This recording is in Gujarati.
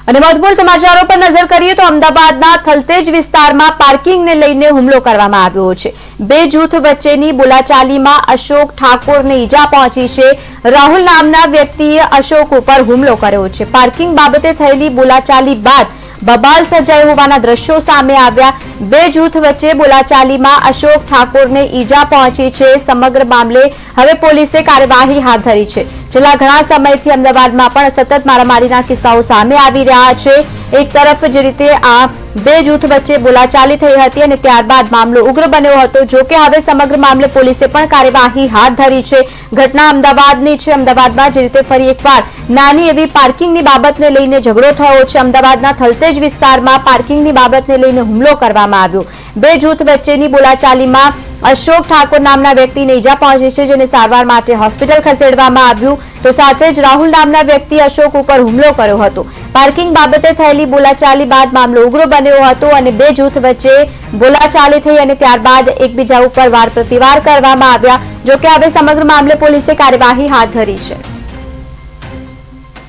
અને મહત્વપૂર્ણ સમાચારો પર નજર કરીએ તો અમદાવાદના થલતેજ વિસ્તારમાં પાર્કિંગને લઈને હુમલો કરવામાં આવ્યો છે। બે જૂથ વચ્ચેની બોલાચાલીમાં અશોક ઠાકોરને ઈજા પહોંચી છે। રાહુલ નામના વ્યક્તિએ અશોક ઉપર હુમલો કર્યો છે। પાર્કિંગ બાબતે થયેલી બોલાચાલી બાદ બબાલ સર્જાઈ હોવાના દ્રશ્યો સામે આવ્યા। બે જૂથ વચ્ચે બોલાચાલીમાં અશોક ઠાકોરને ઈજા પહોંચી છે। સમગ્ર મામલે હવે પોલીસે કાર્યવાહી હાથ ધરી છે। છેલ્લા ઘણા સમયથી અમદાવાદમાં પણ સતત મારામારીના કિસ્સાઓ સામે આવી રહ્યા છે। એક તરફ જે રીતે આ બે જૂથ વચ્ચે બોલાચાલી થઈ હતી અને ત્યારબાદ મામલો ઉગ્ર બન્યો હતો। જો કે હવે સમગ્ર મામલે પોલીસે પણ કાર્યવાહી હાથ ધરી છે। ઘટના અમદાવાદની છે। અમદાવાદમાં જે રીતે ફરી એકવાર નાની એવી પાર્કિંગની બાબતને લઈને ઝઘડો થયો છે। અમદાવાદના થલતેજ વિસ્તારમાં પાર્કિંગની બાબતને લઈને હુમલો કરવામાં આવ્યો। બે જૂથ વચ્ચેની બોલાચાલીમાં અશોક ઠાકોર નામના વ્યક્તિને ઈજા પહોંચી છે, જેને સારવાર માટે હોસ્પિટલ ખસેડવામાં આવ્યું। તો સાથે જ રાહુલ નામના વ્યક્તિ અશોક ઉપર હુમલો કર્યો હતો। પાર્કિંગ બાબતે થયેલી બોલાચાલી બાદ મામલો ઉગ્ર બન્યો હતો અને બે જૂથ વચ્ચે બોલાચાલી થઈ અને ત્યારબાદ એકબીજા ઉપર વાર પ્રતિવાર કરવામાં આવ્યા। જો કે હવે સમગ્ર મામલે પોલીસે કાર્યવાહી હાથ ધરી છે।